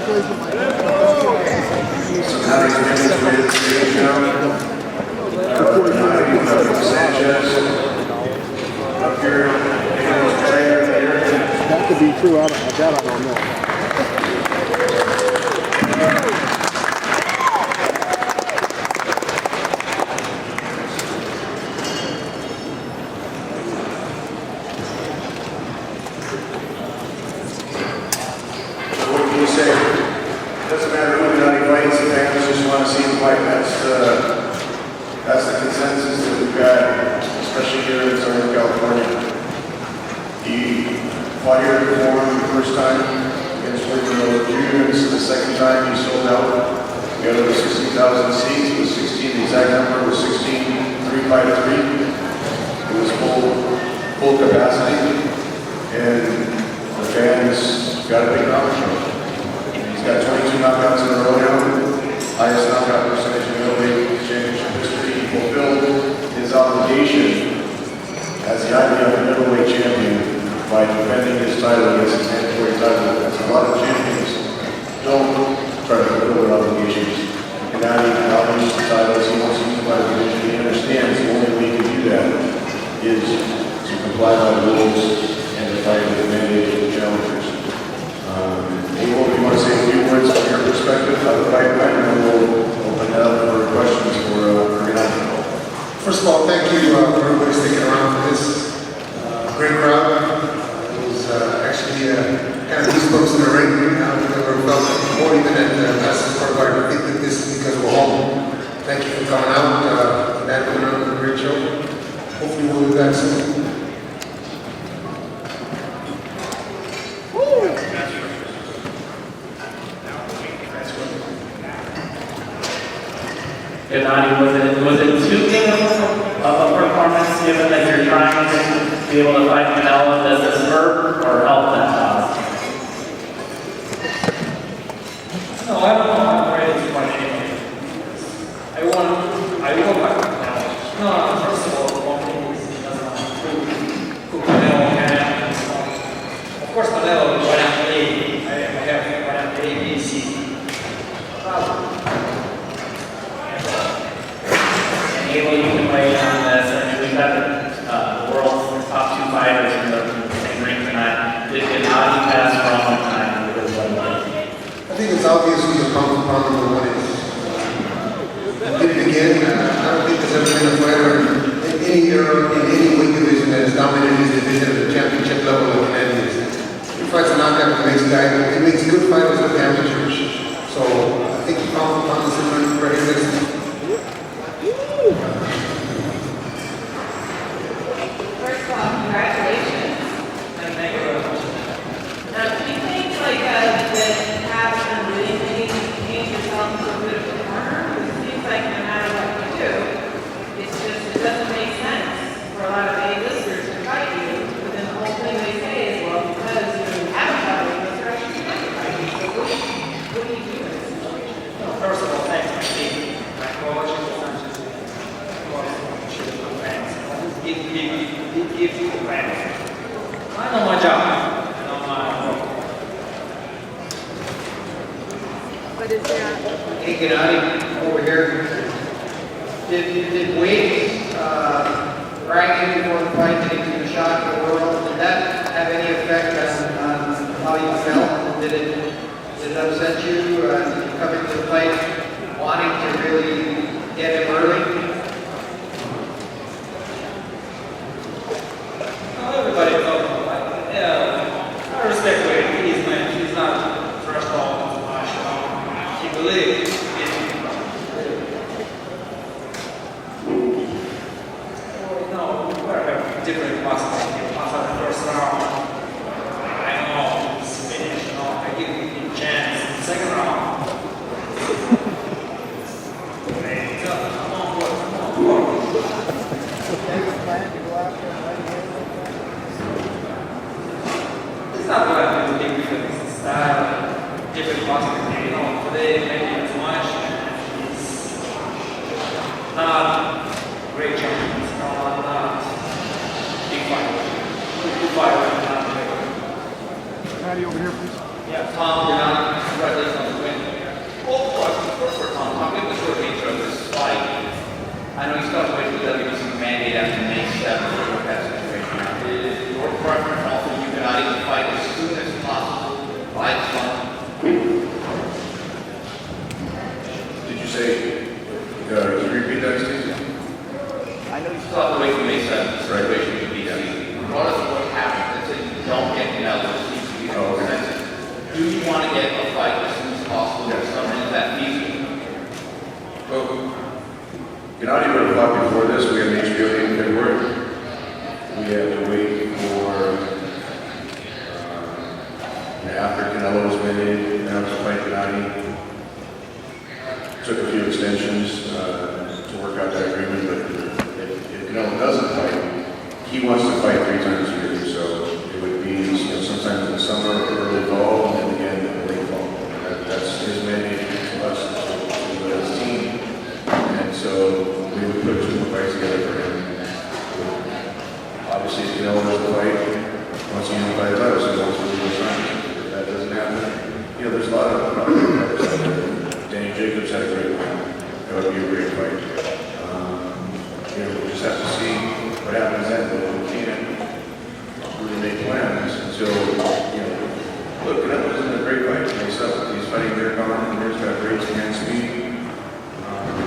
That could be true. I don't know. Doesn't matter who Gennady fights, the fans just want to see him fight. That's the consensus that we've got, especially here in Southern California. He fought here before the first time against Jr. This is the second time he sold out. We got over 60,000 seats. It was 16. The exact number was 16,353. It was full capacity, and the fans got a big knockout. He's got 22 knockouts in a row now, highest knockout percentage in middleweight championship history. He fulfilled his obligation as the IBF middleweight champion by defending his title against his mandatory title. That's a lot of champions don't try to fulfill their obligations. Gennady dominates the titles. He wants to unify the division. He understands the only way to do that is to comply by the rules and to fight with the mandate of the challengers. Abel, if you want to say a few words from your perspective of the fight, and then we'll open it up for questions for Gennady. First of all, thank you for everybody sticking around for this. Great crowd. It was actually kind of goosebumps in the ring. I've never felt more even at Madison Square Garden. I think that this is because we're home. Thank you for coming out. That was a great show. Hopefully we'll do that soon. Gennady, was it too big of a performance given that you're trying to be able to fight Canelo? Does this hurt or help that cause? No, I don't know. I'm ready to fight anybody. I want to fight Canelo. No, first of all, one thing is he doesn't want to prove Canelo can. Of course, Canelo is right after A. I have right after A, B, C. Able you can weigh in on this. I mean, we've got the world's top two fighters in the same ring tonight. Did Gennady pass for a long time with his one leg? I think it's obvious who the pound number one is. Did it again. I don't think there's ever been a fighter in any era, in any weight division that has dominated his division at the championship level like Gennady is. He fights a knockout that makes guys, it makes good fighters look amateurs. So I think the pound is in very excellent. First of all, congratulations. Thank you very much. Do you think that having a winning thing change yourself into a bit of a corner? Because it seems like no matter what you do, it doesn't make sense for a lot of A-listers to fight you. But then the whole thing they say is, well, because you haven't fought a A-lister, I should fight you. So what do you do in this situation? Well, first of all, thanks, my team. My coach, give you the fans. I know my job. I know my work. What is there? Hey, Gennady, over here. Did weight bragging before the fight, did it give a shock to the world? Did that have any effect on how you felt? Did it upset you? Did you come into the fight wanting to really get him early? Everybody knows about that. Yeah, I respect Wade. He's not first of all my show. He believes in no, we're different possibilities. He passed out the first round. I know it's finished. I give him a chance in the second round. Come on, boy. It's not what I do big because it's style, different boxing. Today maybe too much. It's not great champion. It's not big fighter. Good fighter, not big. Gennady over here, please. Yeah, Tom, you're not congratulations on still have to wait for May 7th, situation to be seen. Regardless of what happens, let's say you don't get Canelo, do you want to get a fight as soon as possible this summer? Is that feasible? Well, Gennady would have fought before this. We have an HBO date in February. We have to wait for after Canelo was made, announced to fight Gennady. Took a few extensions to work out that agreement, but if Canelo doesn't fight, he wants to fight 3 times a year. So it would be sometime in the summer, early fall, and then again in the late fall. That's his mandate to us, to his team. And so we would put 2 more fights together for him. Obviously, if Canelo doesn't fight, once he unified the title, so he wants to leave his time. If that doesn't happen, there's a lot of fighters out there. Danny Jacobs had a great fight. That would be a great fight. We'll just have to see what happens then. But we can't really make plans until, look, Canelo's in a great fight himself. He's fighting Derek Arnold, and he's got great hand speed.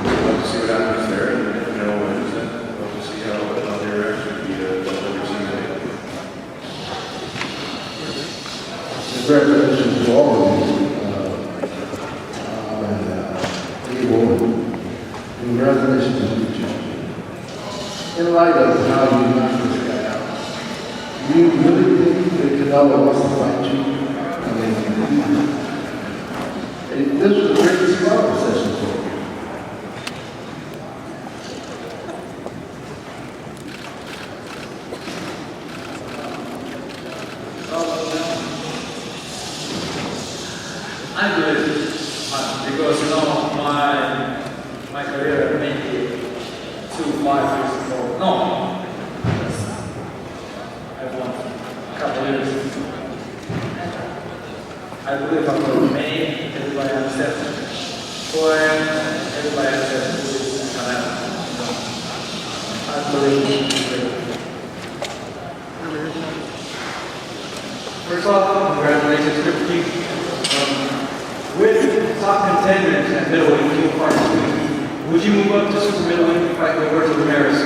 We'll have to see what happens there. And if Canelo wins, then we'll have to see how they react to the other team. Congratulations to all of you. Congratulations to you. In light of how you knocked this guy out, do you really think that Canelo wants to fight you? This was a great sparring session for you. I do it because my career made it 5 years ago. No, I won a couple years. I believe I'm going to make everybody understand. When everybody understands who is Canelo. I believe first of all, congratulations to the team. With top contenders at middleweight, you fight, would you move up to super middleweight and fight Roberto Ramirez?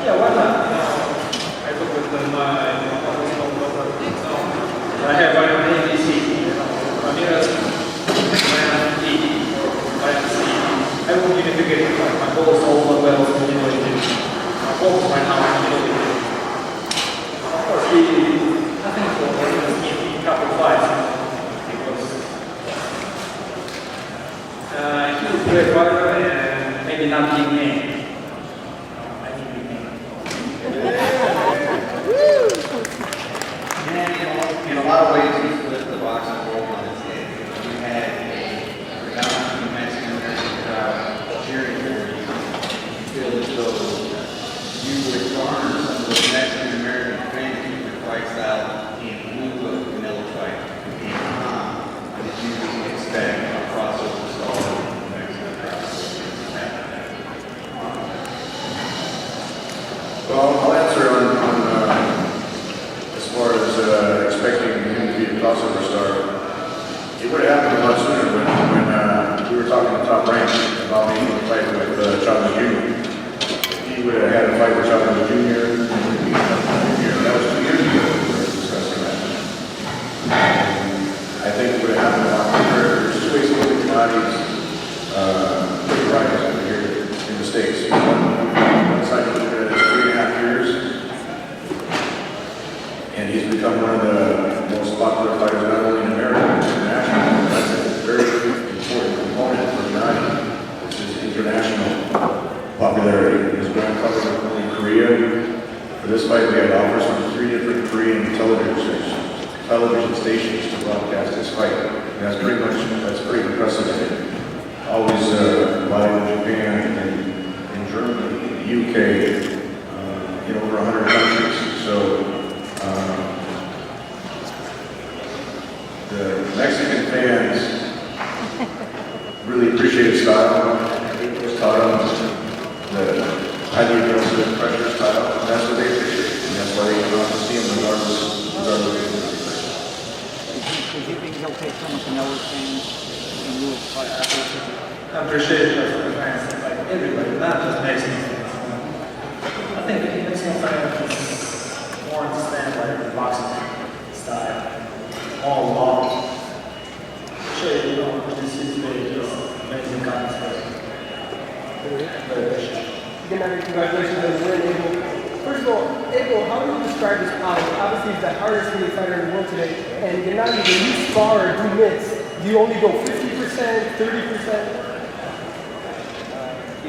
Yeah, why not? I look at them, I have right on ABC, Ramirez, I won't even figure it out. My goal is all the well to middleweight. My focus right now is middleweight. Of course, I think for a couple of fights. He was a great fighter and maybe not big name. I think big name. And in a lot of ways, we split the boxing world on its head. We had a predominantly Mexican-American crowd cheering for you. You feel as though you would garner some of those Mexican-American fans to your fight style in lieu of Canelo fight. And did you expect a crossover style? Well, I'll answer on as far as expecting him to be a crossover star. It would have happened a lot sooner when we were talking to Top Rank about being able to fight with Chavez Jr. He would have had a fight with Chavez Jr. That was 2 years ago we were discussing that. I think it would have happened a lot quicker. There's 2 ways to look at Gennady's rise over here in the States. One side you look at it as 3.5 years, and he's become one of the most popular fighters not only in America but internationally. That's a very important component for Gennady. It's his international popularity. His grandfather was only in Korea. For this fight, we had offers from 3 different Korean television stations to broadcast this fight. And that's pretty impressive. Always live in Japan and in Germany, in the UK, in over 100 countries. So the Mexican fans really appreciate his style. It was taught him the highly aggressive pressure style, and that's what they appreciate. And that's why they come out to see him regardless of the Do you think he'll take some of Canelo's fans and move I appreciate the fans. Like everybody, not just Mexican fans. I think the Mexican fans more understand like the boxing style, all long. Sure, you know, this is very just amazing content. Gennady, congratulations on the win, Abel. First of all, Abel, how would you describe his power? Obviously, he's the hardest hitting fighter in the world today. And Gennady, when you spar or do mix, do you only go 50%, 30%?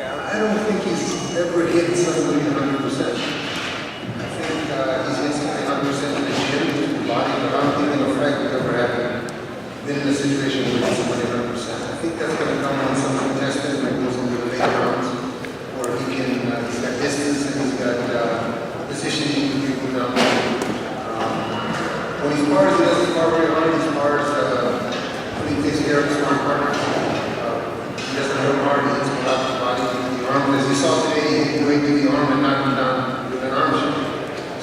I don't think he's ever hit somebody 100%. I think he's hit somebody 100% in the shin, the body, but I don't think in a fight would ever happen. Been in a situation where he's somebody 100%. I think that's going to come when some contestant that goes into the later rounds, where he can, he's got distance and he's got positioning to people down there. When he spars, he doesn't spar very hard. He spars when he takes care of his smart partner. He doesn't hurt hard. He hits him out the body. The arm, as you saw today, he hit way to the arm and knocked him down with an arm shot.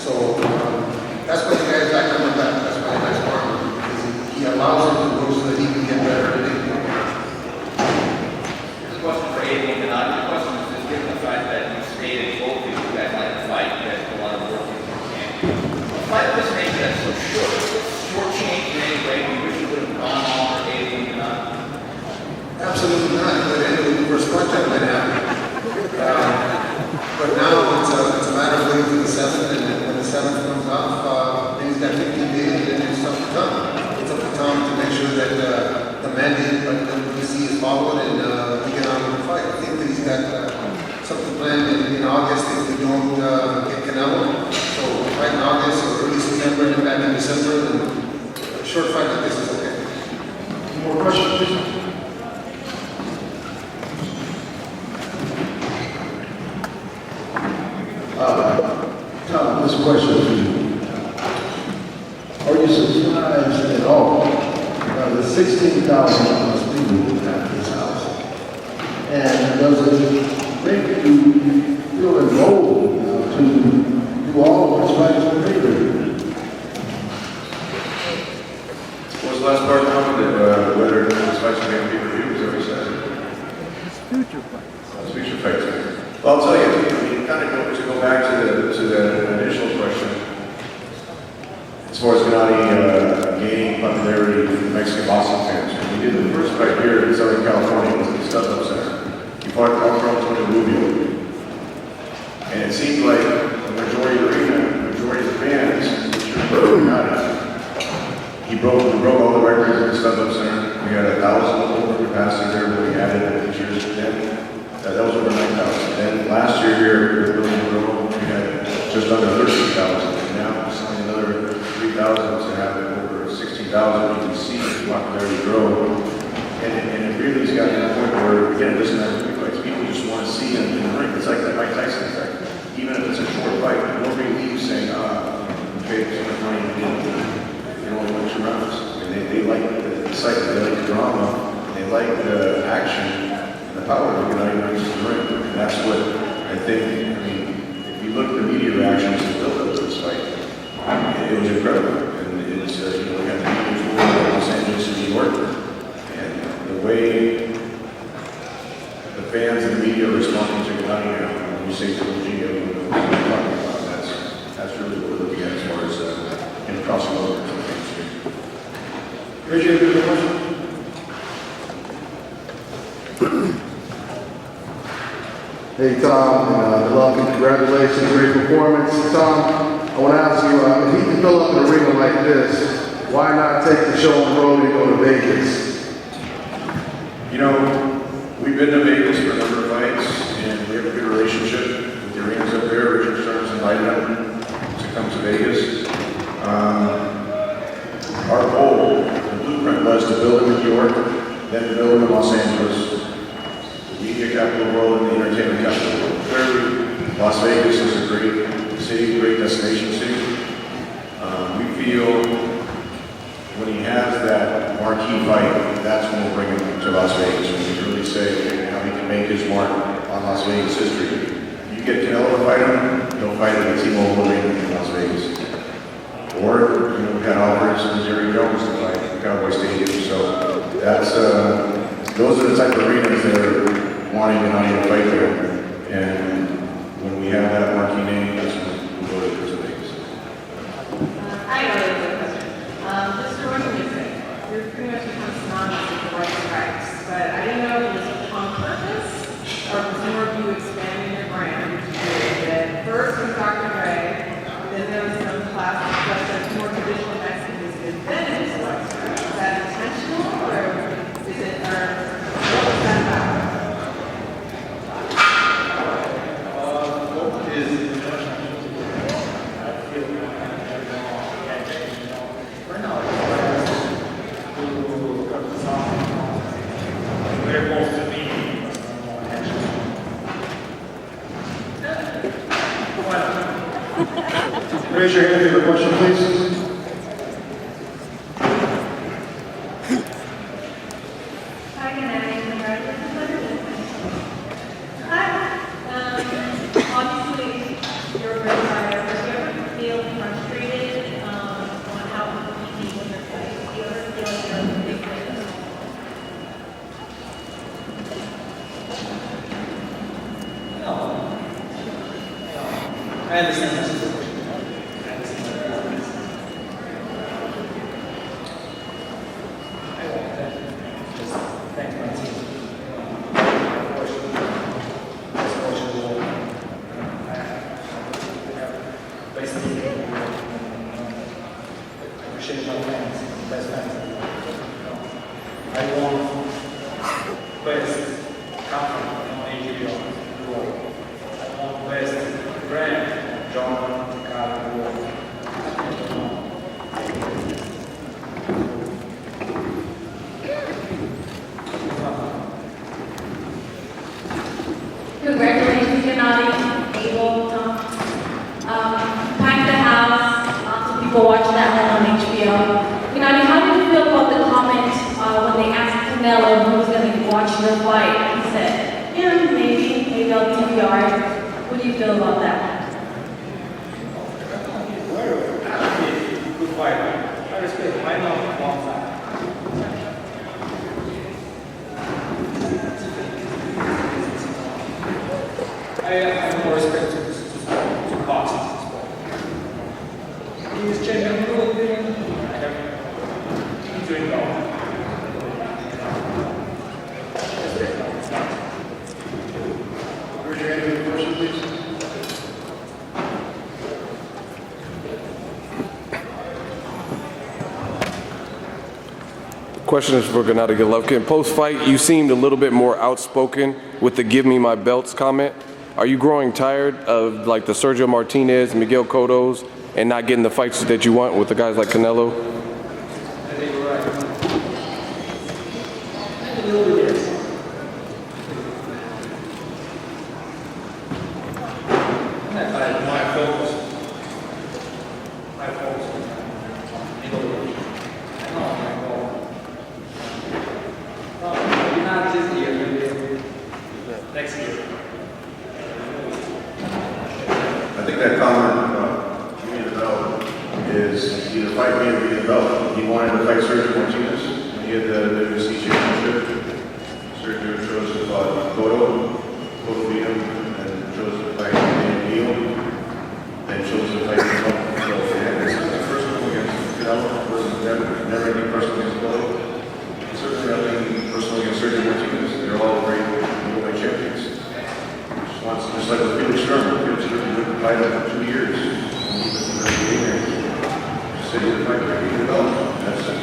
So that's what the guys like him with that. That's why I spar him. Because he allows him to go so that he can get better at it. This question for Abel and Gennady. The question is just given the fact that you stated both of you guys like to fight, you guys do a lot of work in your camp. A fight of this nature that's so short change in any way, we wish you would have gone on for Abel and Gennady. Absolutely not. But anyway, the first part time might happen. But now it's a matter of waiting for the 7th, and when the 7th comes off, then he's got 15 days, and then it's up to Tom. It's up to Tom to make sure that the mandate by the WBC is followed and we get on with the fight. I think that he's got something planned in August if we don't get Canelo. So fight in August or early September and then back in December, then a short fight like this is okay. More questions, please? Tom, this question to you. Are you surprised at all the 16,000 people at this house? And does it make you feel enrolled to do all of this fights for me? What was the last part of the comment? Whether this fight's going to be reviewed, is that what you said? Future fights. Future fights. Well, I'll tell you, kind of to go back to the initial question, as far as Gennady gaining popularity from Mexican boxing fans. When we did the first fight here in Southern California, it was at the Stud Center. He fought Antonio Rubio. And it seemed like the majority of the arena, the majority of the fans, Gennady. We broke all the records at the Stud Center. We had 1,000 over capacity there, but we added the cheers to them. That was over 9,000. Then last year here, with William Grove, we had just under 13,000. And now we're selling another 3,000 to have over 16,000. You can see the popularity grow. And it really has gotten to the point where, again, it doesn't have to be fights. People just want to see him in the ring. It's like that Mike Tyson effect. Even if it's a short fight, nobody leaves saying, we paid so much money and didn't only win 2 rounds. And they like the excitement, they like the drama, they like the action. The power of Gennady brings to the ring. And that's what I think, if you look at the media reactions to build up to this fight, it was incredible. And it's, we got the media tour in Los Angeles and New York. And the way the fans and the media are responding to Gennady now, when you say Boxingego, what we're talking about, that's really what we're looking at as far as crossing over to the mainstream. Appreciate the question. Hey Tom, and Golovkin, congratulations, great performance. Tom, I want to ask you, if he can fill up an arena like this, why not take the show on the road and go to Vegas? We've been to Vegas for a number of fights, and we have a good relationship with the arenas up there. Richard Stern's invited them to come to Vegas. Our goal, the blueprint was to build them in New York, then to build them in Los Angeles, the media capital of the world and the entertainment capital of the world. Clearly, Las Vegas is a great city, great destination city. We feel when he has that marquee fight, that's when we'll bring him to Las Vegas. When we really say how he can make his mark on Las Vegas history. You get Canelo to fight him, he'll fight him at T-Mobile Arena in Las Vegas. Or, we had offers from Jerry Jones to fight at Cowboy Stadium. So that's those are the type of arenas that are wanting to not even fight there. Raise your hand if you have a question, please. Hi, Gennady. Obviously, you're a great fighter. Do you ever feel frustrated on how people compete when they're fighting? Do you ever feel like you're a big win? No. I understand that. I won't. Just thank my team. Basically, I appreciate my fans, best fans. I want best company on HBO world. I want best brand, John Car world. Congratulations, Gennady. Able to pack the house. Lots of people watching that one on HBO. Gennady, how did you feel about the comment when they asked Canelo who was going to watch your fight? He said, yeah, maybe I'll DVR. What do you feel about that? Good fight. I respect. I know one side. I have more respect to boxing. He is changing a little bit. He's doing well. Raise your hand if you have a question, please. Question is for Gennady Golovkin. Post-fight, you seemed a little bit more outspoken with the "Give me my belts" comment. Are you growing tired of like the Sergio Martinez, Miguel Cotto's, and not getting the fights that you want with the guys like Canelo? I think you're right. A little bit, yes. My focus. My focus. I know my goal. No, maybe not this year, maybe next year. I think that comment about give me the belt is either fight me or give me the belt. He wanted to fight Sergio Martinez. He had the WC championship. Sergio chose to fight Cotto. Cotto beat him and chose to fight Neil. Then chose to fight Canelo. So yeah, this is the first one against Canelo. Never any personal against Cotto. Certainly nothing personal against Sergio Martinez. They're all great middleweight champions. Just like with Felix Sturm. Felix Sturm didn't fight him for 2 years. Just said he would fight for the belt. That's what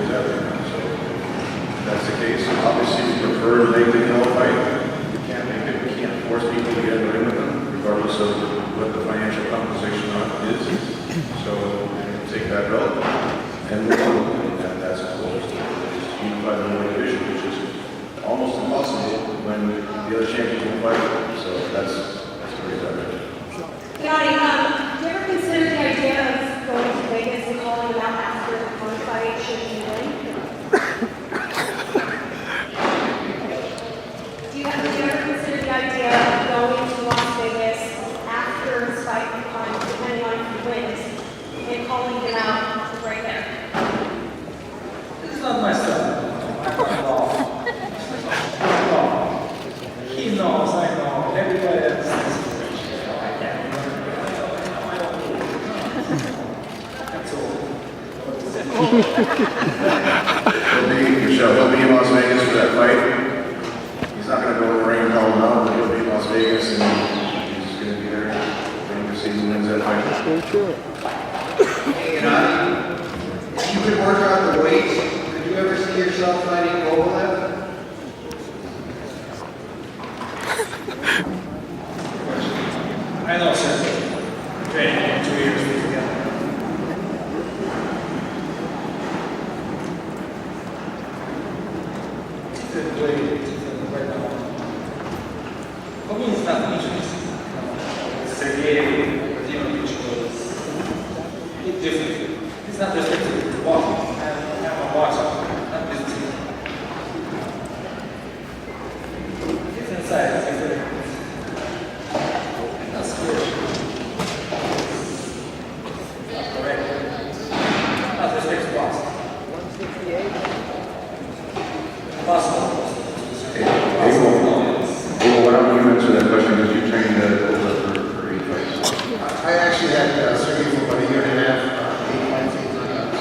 he's after. So if that's the case. Obviously, we prefer to make the Canelo fight. We can't make it. We can't force people to get in the ring with them, regardless of what the financial compensation on it is. So we take that belt and move on. And that's close to unify the middleweight division, which is almost impossible when the other champions won't fight. So that's where he's at. Gennady, do you ever consider the idea of going to Vegas and calling them out after the phone fight should you win? Do you ever consider the idea of going to Las Vegas after his fight, depending on if he wins, and calling him out right there? It's not my style. He knows, I know, everybody else knows. I can't. That's all. He'll be in Las Vegas for that fight. He's not going to go in the ring and call him out, but he'll be in Las Vegas and he's going to be there waiting to see who wins that fight. Hey, Gennady, if you could work out the weights, could you ever see yourself fighting Golovkin? I know, sir. Training 2 years together. It's a great right now. For me, it's not interesting. Sergey, It's not just to walk. I have my watch on. Not just to. It's inside. It's inside. Not scared. Correct. Not just fixed box. 168. Possible. Why don't you answer that question, because you trained for 8 fights? I actually had Sergey for about a year and a half, 8 fights, 8 knockouts.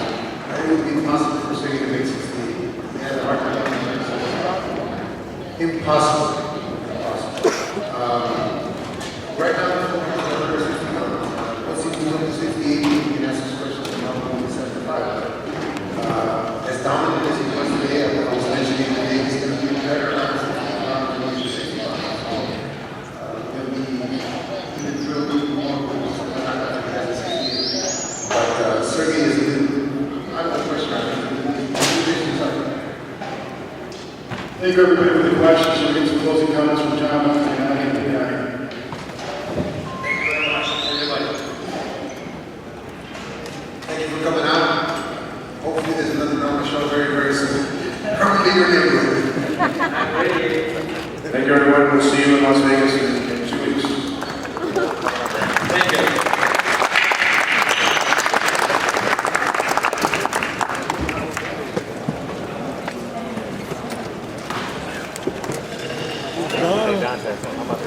I think it would be impossible for Sergey to make 68. He had a hard time making it. Impossible. Impossible. Right now, the focus is on 160 pounds. Once he moves up to 68, you can ask this question about 175. As dominant as he was today, I was mentioning today, he's going to be better on 60 pounds than he is 60 pounds. He'll be even drilled even more with something like that he has at 68. But Sergey is a good, I have no question on him. Thank you everybody for the questions. We'll get some closing comments from John. Thank you for coming out. Hopefully there's another normal show very, very soon. Probably your neighborhood. Thank you everyone. We'll see you in Las Vegas in 2 weeks. Thank you. John said something about the